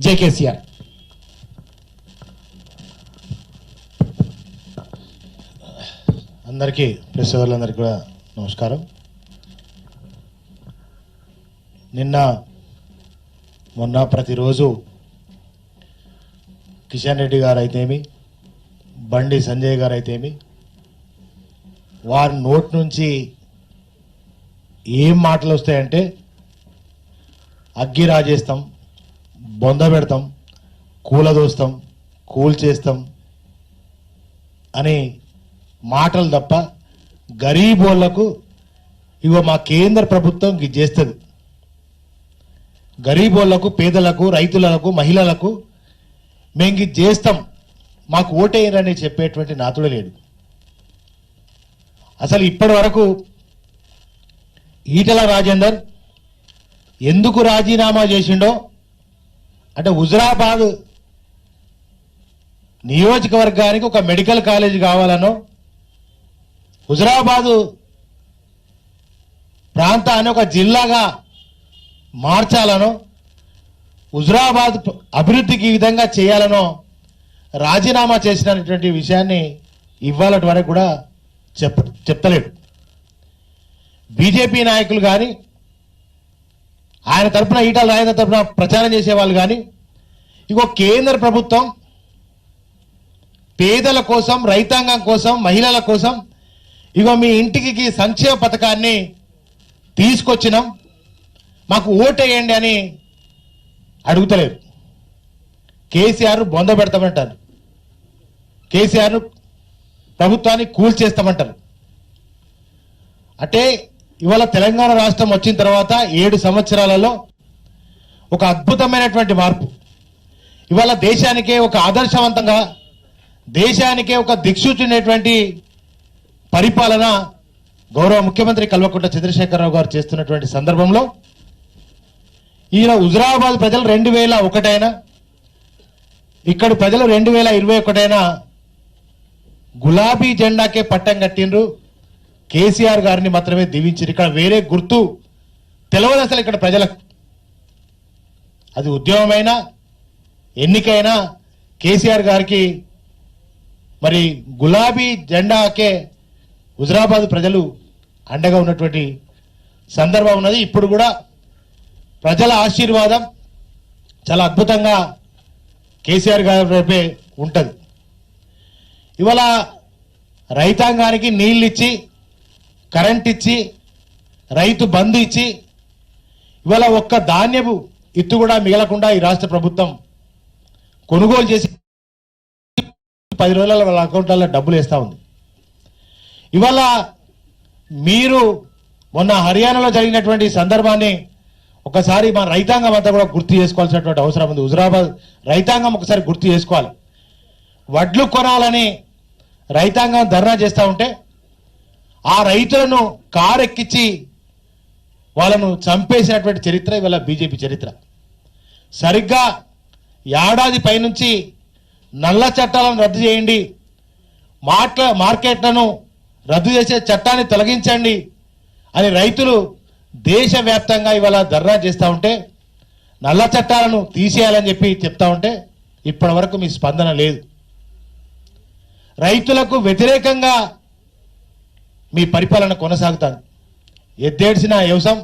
జై కేసీఆర్. అందరికీ ప్రెస్ వాళ్ళందరికీ కూడా నమస్కారం. నిన్న మొన్న ప్రతిరోజు కిషన్ రెడ్డి గారు అయితేమి, బండి సంజయ్ గారు అయితేమి, వారి నోటి నుంచి ఏం మాటలు వస్తాయంటే అగ్గి రాజేస్తాం, బొంద పెడతాం, కూలదోస్తాం, కూల్చేస్తాం అని మాటలు తప్ప గరీబోళ్లకు ఇగో మా కేంద్ర ప్రభుత్వం ఇది చేస్తుంది, గరీబోళ్లకు, పేదలకు, రైతులకు, మహిళలకు మేము ఇది చేస్తాం, మాకు ఓటేయరని చెప్పేటువంటి నాతుడు లేడు. అసలు ఇప్పటి వరకు ఈటల రాజేందర్ ఎందుకు రాజీనామా చేసిండో అంటే హుజురాబాద్ నియోజకవర్గానికి ఒక మెడికల్ కాలేజ్ కావాలనో, హుజురాబాదు ప్రాంతాన్ని ఒక జిల్లాగా మార్చాలనో, హుజురాబాద్ అభివృద్ధికి ఈ విధంగా చేయాలనో రాజీనామా చేసినటువంటి విషయాన్ని ఇవాళటి వరకు కూడా చెప్తలేడు. బీజేపీ నాయకులు కానీ, ఆయన తరఫున ఈటల రాజేందర్ తరఫున ప్రచారం చేసేవాళ్ళు కానీ, ఇగో కేంద్ర ప్రభుత్వం పేదల కోసం, రైతాంగం కోసం, మహిళల కోసం ఇగో మీ ఇంటికి సంక్షేమ పథకాన్ని తీసుకొచ్చినాం, మాకు ఓటేయండి అని అడుగుతలేరు. కేసీఆర్ బొంద పెడతామంటారు, కేసీఆర్ ప్రభుత్వాన్ని కూల్చేస్తామంటారు. అంటే ఇవాళ తెలంగాణ రాష్ట్రం వచ్చిన తర్వాత 7 సంవత్సరాలలో ఒక అద్భుతమైనటువంటి మార్పు. ఇవాళ దేశానికే ఒక ఆదర్శవంతంగా, దేశానికే ఒక దిక్సూచినటువంటి పరిపాలన గౌరవ ముఖ్యమంత్రి కల్వకుంట్ల చంద్రశేఖరరావు గారు చేస్తున్నటువంటి సందర్భంలో ఈయన హుజురాబాద్ ప్రజలు 2001 అయినా, ఇక్కడ ప్రజలు 2021 అయినా గులాబీ జెండాకే పట్టం కట్టిండ్రు, కేసీఆర్ గారిని మాత్రమే దీవించారు. ఇక్కడ వేరే గుర్తు తెలియదు అసలు ఇక్కడ ప్రజలకు. అది ఉద్యమమైనా ఎన్నికైనా కేసీఆర్ గారికి మరి గులాబీ జెండాకే హుజురాబాద్ ప్రజలు అండగా ఉన్నటువంటి సందర్భం ఉన్నది. ఇప్పుడు కూడా ప్రజల ఆశీర్వాదం చాలా అద్భుతంగా కేసీఆర్ గారి వైపే ఉంటుంది. ఇవాళ రైతాంగానికి నీళ్ళు ఇచ్చి, కరెంట్ ఇచ్చి, రైతు బంధు ఇచ్చి, ఇవాళ ఒక్క ధాన్యపు ఇత్తు కూడా మిగలకుండా ఈ రాష్ట్ర ప్రభుత్వం కొనుగోలు చేసి 10 రోజుల వాళ్ళ అకౌంట్లలో డబ్బులు వేస్తూ ఉంది. ఇవాళ మీరు మొన్న హర్యానాలో జరిగినటువంటి సందర్భాన్ని ఒకసారి మన రైతాంగం అంతా కూడా గుర్తు చేసుకోవాల్సినటువంటి అవసరం ఉంది. హుజురాబాద్ రైతాంగం ఒకసారి గుర్తు చేసుకోవాలి. వడ్లు కొనాలని రైతాంగం ధర్నా చేస్తూ ఉంటే ఆ రైతులను కారెక్కించి వాళ్ళను చంపేసినటువంటి చరిత్ర ఇవాళ బీజేపీ చరిత్ర. సరిగ్గా ఏడాది పైనుంచి నల్ల చట్టాలను రద్దు చేయండి, మార్కెట్లను రద్దు చేసే చట్టాన్ని తొలగించండి అని రైతులు దేశవ్యాప్తంగా ఇవాళ ధర్నా చేస్తూ ఉంటే, నల్ల చట్టాలను తీసేయాలని చెప్పి చెప్తా ఉంటే ఇప్పటి వరకు మీ స్పందన లేదు. రైతులకు వ్యతిరేకంగా మీ పరిపాలన కొనసాగుతుంది. ఎద్దేడ్చిన వ్యవసాయం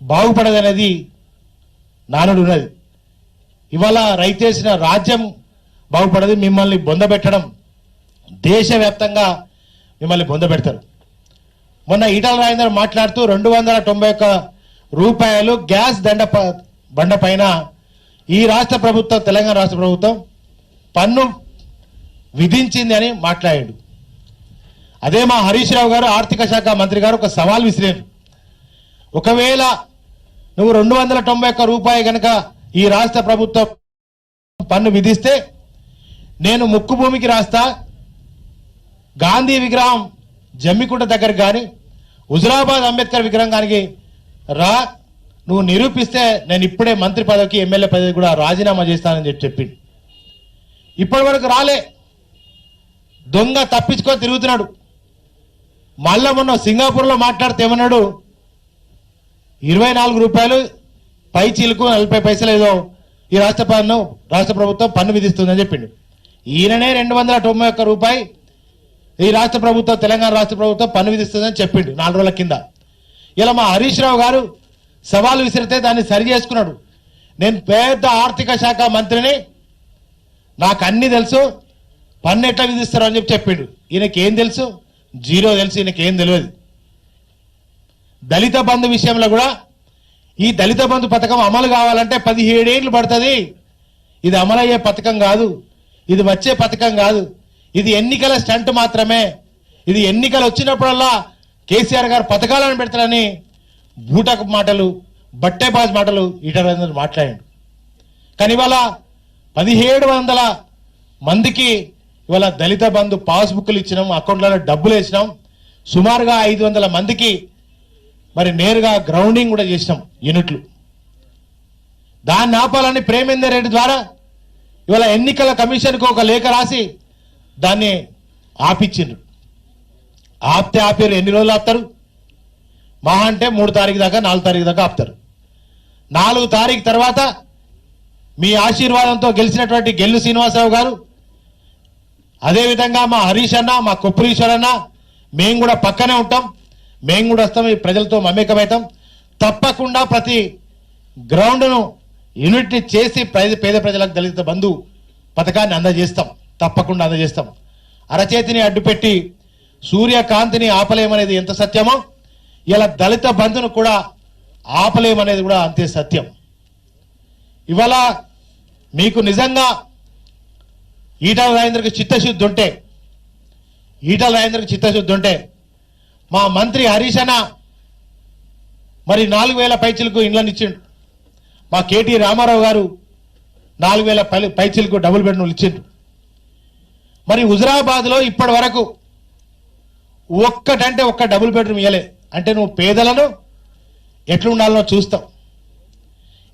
బాగుపడదనేది నానుడు ఉన్నది. ఇవాళ రైతేసిన రాజ్యం బాగుపడదు. మిమ్మల్ని బొందబెట్టడం, దేశవ్యాప్తంగా మిమ్మల్ని బొందబెడతారు. మొన్న ఈటల రాజేందర్ మాట్లాడుతూ 291 రూపాయలు గ్యాస్ బండ పైన ఈ రాష్ట్ర ప్రభుత్వం, తెలంగాణ రాష్ట్ర ప్రభుత్వం పన్ను విధించింది అని మాట్లాడాడు. అదే మా హరీష్ రావు గారు, ఆర్థిక శాఖ మంత్రి గారు ఒక సవాల్ విసిరారు. ఒకవేళ నువ్వు 291 రూపాయలు కనుక ఈ రాష్ట్ర ప్రభుత్వం పన్ను విధిస్తే నేను ముక్కు భూమికి రాస్తా, గాంధీ విగ్రహం జమ్మికుంట దగ్గర కానీ, హుజురాబాద్ అంబేద్కర్ విగ్రహానికి రా, నువ్వు నిరూపిస్తే నేను ఇప్పుడే మంత్రి పదవికి, ఎమ్మెల్యే పదవికి కూడా రాజీనామా చేస్తానని చెప్పింది. ఇప్పటి వరకు రాలే, దొంగ తప్పించుకొని తిరుగుతున్నాడు. మళ్ళా మొన్న సింగపూర్లో మాట్లాడితే ఏమన్నాడు, 24 రూపాయలు పైచీలకు 40 పైసలు ఏదో ఈ రాష్ట్ర ప్రభుత్వం పన్ను విధిస్తుందని చెప్పిండు. ఈయననే 291 రూపాయి ఈ రాష్ట్ర ప్రభుత్వం, తెలంగాణ రాష్ట్ర ప్రభుత్వం పన్ను విధిస్తుందని చెప్పిండు 4 రోజుల కింద. ఇలా మా హరీష్ రావు గారు సవాలు విసిరితే దాన్ని సరి చేసుకున్నాడు. నేను పెద్ద ఆర్థిక శాఖ మంత్రిని, నాకు అన్ని తెలుసు, పన్ను ఎట్లా విధిస్తారు అని చెప్పిండు. ఈయనకేం తెలుసు? జీరో తెలుసు, ఈయనకేం తెలియదు. దళిత బంధు విషయంలో కూడా ఈ దళిత బంధు పథకం అమలు కావాలంటే 17 ఏళ్ళు పడుతుంది. ఇది అమలయ్యే పథకం కాదు, ఇది వచ్చే పథకం కాదు, ఇది ఎన్నికల స్టంట్ మాత్రమే, ఇది ఎన్నికలు వచ్చినప్పుడల్లా కేసీఆర్ గారు పథకాలను పెడతారని బూటకు మాటలు, బట్టేబాజ్ మాటలు ఈటల మాట్లాడాడు. కానీ ఇవాళ 1700 మందికి ఇవాళ దళిత బంధు పాస్బుక్లు ఇచ్చినాం, అకౌంట్లలో డబ్బులు వేసినాం. సుమారుగా 500 మందికి మరి నేరుగా గ్రౌండింగ్ కూడా చేసినాం యూనిట్లు. దాన్ని ఆపాలని ప్రేమేందర్ రెడ్డి ద్వారా ఇవాళ ఎన్నికల కమిషన్కు ఒక లేఖ రాసి దాన్ని ఆపిచ్చిండ్రు. ఆపితే ఆపారు. ఎన్ని రోజులు ఆపుతారు? మహా అంటే 3 తారీఖు దాకా 4 తారీఖు దాకా ఆపుతారు. 4 తారీఖు తర్వాత మీ ఆశీర్వాదంతో గెలిచినటువంటి గెల్లు శ్రీనివాసరావు గారు, అదేవిధంగా మా హరీష్ అన్న, మా కొప్పురీశ్వర్ అన్న, మేము కూడా పక్కనే ఉంటాం, మేము కూడా వస్తాం, ఈ ప్రజలతో మమేకమవుతాం. తప్పకుండా ప్రతి గ్రౌండ్ను యూనిట్ని చేసి పేద ప్రజలకు దళిత బంధు పథకాన్ని అందజేస్తాం, తప్పకుండా అందజేస్తాం. అరచేతిని అడ్డుపెట్టి సూర్యకాంతిని ఆపలేమనేది ఎంత సత్యమో ఇలా దళిత బంధును కూడా ఆపలేమనేది కూడా అంతే సత్యం. ఇవాళ మీకు నిజంగా ఈటల రాజేందర్కి చిత్తశుద్ధి ఉంటే మా మంత్రి హరీష్ అన్న మరి 4000 పైచిలకు ఇండ్లను ఇచ్చిండు. మా కేటీ రామారావు గారు 4000 పైచిలకు డబుల్ బెడ్రూమ్లు ఇచ్చిండు. మరి హుజరాబాద్లో ఇప్పటి వరకు ఒక్కటంటే ఒక్క డబుల్ బెడ్రూమ్ ఇవ్వలే. అంటే నువ్వు పేదలను ఎట్లుండాలో చూస్తావు.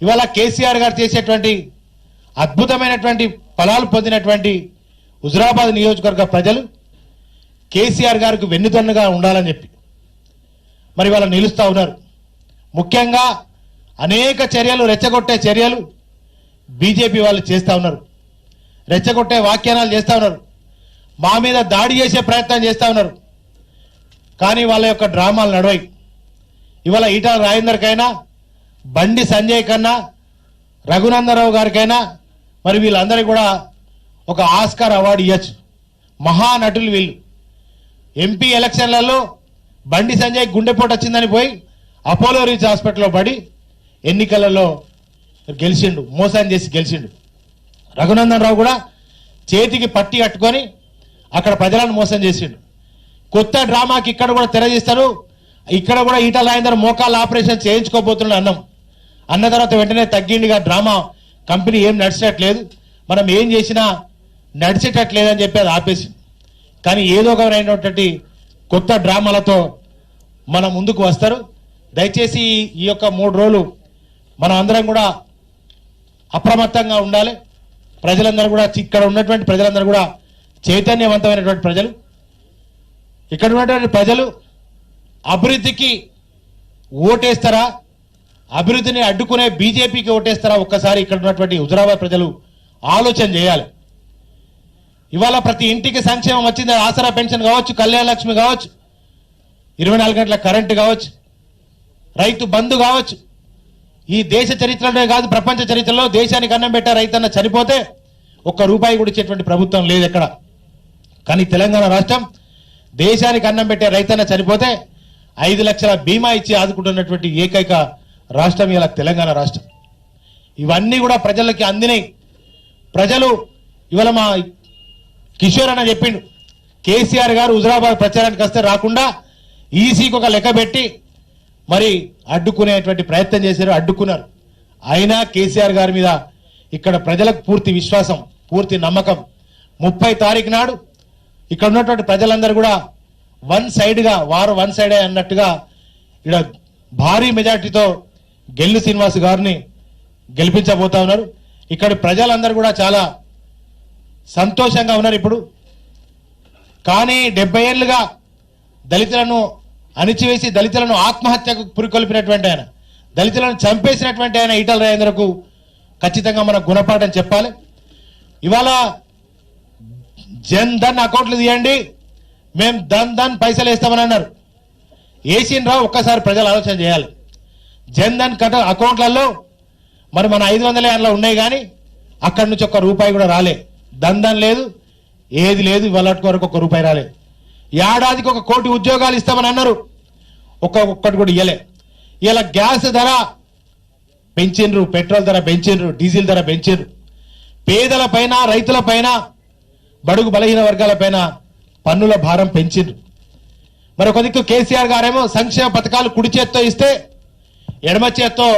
ఇవాళ కేసీఆర్ గారు చేసేటువంటి అద్భుతమైనటువంటి ఫలాలు పొందినటువంటి హుజరాబాద్ నియోజకవర్గ ప్రజలు కేసీఆర్ గారికి వెన్నుదన్నుగా ఉండాలని చెప్పి మరి వాళ్ళు నిలుస్తూ ఉన్నారు. ముఖ్యంగా అనేక చర్యలు, రెచ్చగొట్టే చర్యలు బీజేపీ వాళ్ళు చేస్తూ ఉన్నారు, రెచ్చగొట్టే వ్యాఖ్యానాలు చేస్తూ ఉన్నారు, మా మీద దాడి చేసే ప్రయత్నం చేస్తూ ఉన్నారు. కానీ వాళ్ళ యొక్క డ్రామాలు నడవాయి. ఇవాళ ఈటల రాజేందర్కైనా, బండి సంజయ్ కన్నా, రఘునందరావు గారికైనా మరి వీళ్ళందరికీ కూడా ఒక ఆస్కార్ అవార్డు ఇవ్వచ్చు. మహానటులు వీళ్ళు. ఎంపీ ఎలక్షన్లలో బండి సంజయ్ గుండెపోటు వచ్చిందని పోయి అపోలో రీచ్ హాస్పిటల్లో పడి ఎన్నికలలో గెలిచిండు, మోసం చేసి గెలిచిండు. రఘునందన్ రావు కూడా చేతికి పట్టి కట్టుకొని అక్కడ ప్రజలను మోసం చేసిండు. కొత్త డ్రామాకి ఇక్కడ కూడా తెరదీస్తారు. ఇక్కడ కూడా ఈటల రాజేందర్ మోకాళ్ళ ఆపరేషన్ చేయించుకోబోతున్నాడు అన్న తర్వాత వెంటనే తగ్గిండిగా డ్రామా కంపెనీ ఏం నడిచేటట్లేదు, మనం ఏం చేసినా నడిచేటట్లేదని చెప్పి అది ఆపేసి, కానీ ఏదో ఒకరైనటువంటి కొత్త డ్రామాలతో మన ముందుకు వస్తారు. దయచేసి ఈ యొక్క 3 రోజులు మనం అందరం కూడా అప్రమత్తంగా ఉండాలి. ప్రజలందరూ కూడా, ఇక్కడ ఉన్నటువంటి ప్రజలందరూ కూడా చైతన్యవంతమైనటువంటి ప్రజలు. ఇక్కడ ఉన్నటువంటి ప్రజలు అభివృద్ధికి ఓటేస్తారా, అభివృద్ధిని అడ్డుకునే బీజేపీకి ఓటేస్తారా? ఒక్కసారి ఇక్కడ ఉన్నటువంటి హుజరాబాద్ ప్రజలు ఆలోచన చేయాలి. ఇవాళ ప్రతి ఇంటికి సంక్షేమం వచ్చింది. ఆసరా పెన్షన్ కావచ్చు, కళ్యాణ లక్ష్మి కావచ్చు, 24 గంటల కరెంటు కావచ్చు, రైతు బంధు కావచ్చు. ఈ దేశ చరిత్రలోనే కాదు, ప్రపంచ చరిత్రలో దేశానికి అన్నం పెట్టే రైతన్న చనిపోతే ₹1 కూడా ఇచ్చేటువంటి ప్రభుత్వం లేదు ఎక్కడ. కానీ తెలంగాణ రాష్ట్రం దేశానికి అన్నం పెట్టే రైతన్న చనిపోతే 5 లక్షల బీమా ఇచ్చి ఆదుకుంటున్నటువంటి ఏకైక రాష్ట్రం ఇలా తెలంగాణ రాష్ట్రం. ఇవన్నీ కూడా ప్రజలకి అందినాయి. ప్రజలు ఇవాళ మా కిషోర్ అన్న చెప్పిండు, కేసీఆర్ గారు హుజరాబాద్ ప్రచారానికి వస్తే రాకుండా ఈసీకి ఒక లెక్క పెట్టి మరి అడ్డుకునేటువంటి ప్రయత్నం చేశారు, అడ్డుకున్నారు. అయినా కేసీఆర్ గారి మీద ఇక్కడ ప్రజలకు పూర్తి విశ్వాసం, పూర్తి నమ్మకం. 30 తారీఖు నాడు ఇక్కడ ఉన్నటువంటి ప్రజలందరూ కూడా వన్ సైడే అన్నట్టుగా ఇక్కడ భారీ మెజార్టీతో గెల్లు శ్రీనివాస్ గారిని గెలిపించబోతా ఉన్నారు. ఇక్కడ ప్రజలందరూ కూడా చాలా సంతోషంగా ఉన్నారు ఇప్పుడు. కానీ 70 ఏళ్లుగా దళితులను అణిచివేసి దళితులను ఆత్మహత్యకు పురికొల్పినటువంటి ఆయన, దళితులను చంపేసినటువంటి ఆయన ఈటల రాజేంద్రకు ఖచ్చితంగా మన గుణపాఠం చెప్పాలి. ఇవాళ జన్ ధన్ అకౌంట్లు తీయండి, మేము ధన్ పైసలు వేస్తామని అన్నారు. వేసిన రావు ఒక్కసారి ప్రజలు ఆలోచన చేయాలి. జన్ ధన్ అకౌంట్లలో మరి మన 500 అందులో ఉన్నాయి, కానీ అక్కడి నుంచి ఒక్క రూపాయి కూడా రాలే. ధన్ లేదు, ఏది లేదు. ఇవాళ వరకు ఒక్క రూపాయి రాలే. ఏడాదికి 1 కోటి ఉద్యోగాలు ఇస్తామని అన్నారు, ఒక్కటి కూడా ఇయ్యలే. ఇలా గ్యాస్ ధర పెంచిండ్రు, పెట్రోల్ ధర పెంచిండ్రు, డీజిల్ ధర పెంచిండ్రు. పేదల పైన, రైతుల పైన, బడుగు బలహీన వర్గాల పైన పన్నుల భారం పెంచిండ్రు. మరి ఒక దిక్కు కేసీఆర్ గారేమో సంక్షేమ పథకాలు కుడి చేత్తో ఇస్తే, ఎడమ చేత్తో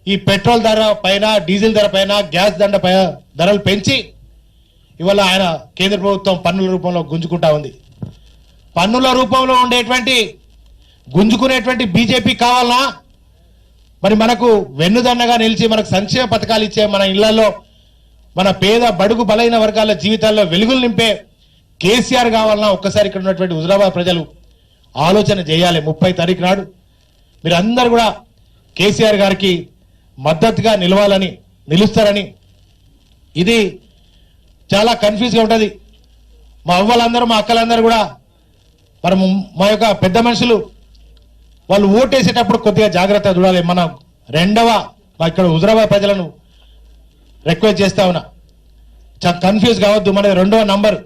ఈ పెట్రోల్ ధర పైన, డీజిల్ ధర పైన, గ్యాస్ దండ పైన ధరలు పెంచి ఇవాళ ఆయన కేంద్ర ప్రభుత్వం పన్నుల రూపంలో గుంజుకుంటా ఉంది. పన్నుల రూపంలో ఉండేటువంటి గుంజుకునేటువంటి బీజేపీ కావాలనా? మరి మనకు వెన్నుదన్నగా నిలిచి మనకు సంక్షేమ పథకాలు ఇచ్చే, మన ఇళ్లలో మన పేద బడుగు బలైన వర్గాల జీవితాల్లో వెలుగులు నింపే కేసీఆర్ కావాలన్నా? ఒక్కసారి ఇక్కడ ఉన్నటువంటి హుజరాబాద్ ప్రజలు ఆలోచన చేయాలి. 30 తారీఖు నాడు మీరు అందరు కూడా కేసీఆర్ గారికి మద్దతుగా నిలవాలని, నిలుస్తారని. ఇది చాలా కన్ఫ్యూజ్గా ఉంటుంది. మా అవ్వలందరూ, మా అక్కలందరూ కూడా మరి మా యొక్క పెద్ద మనుషులు వాళ్ళు ఓటేసేటప్పుడు కొద్దిగా జాగ్రత్త చూడాలి. మన మా ఇక్కడ హుజరాబాద్ ప్రజలను రిక్వెస్ట్ చేస్తా ఉన్నా, చాలా కన్ఫ్యూజ్ కావద్దు. మనది 2వ నంబర్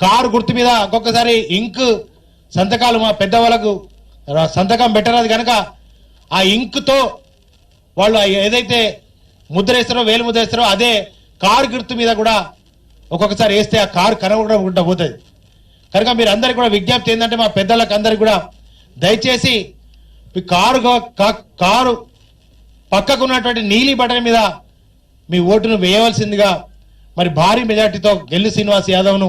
కారు గుర్తు మీద ఒక్కొక్కసారి ఇంక్ సంతకాలు మా పెద్దవాళ్ళకు సంతకం పెట్టరాదు కనుక ఆ ఇంక్తో వాళ్ళు ఏదైతే ముద్ర వేస్తారో, వేలు ముద్ర వేస్తారో, అదే కారు గుర్తు మీద కూడా ఒక్కొక్కసారి వేస్తే ఆ కారు కనబడకుండా పోతుంది. కనుక మీరు అందరికీ కూడా విజ్ఞప్తి ఏంటంటే, మా పెద్దలకు అందరికి కూడా దయచేసి మీ కారు పక్కకు ఉన్నటువంటి నీలి బటన్ మీద మీ ఓటును వేయవలసిందిగా మరి భారీ మెజార్టీతో గెల్లు శ్రీనివాస్ యాదవ్ను,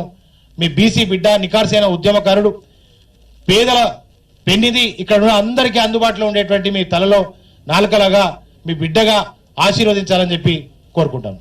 మీ బీసీ బిడ్డ, నికార్సైన ఉద్యమకారుడు, పేదల పెన్నిది, ఇక్కడ ఉన్న అందరికీ అందుబాటులో ఉండేటువంటి మీ తలలో నాలుకలాగా మీ బిడ్డగా ఆశీర్వదించాలని చెప్పి కోరుకుంటాను.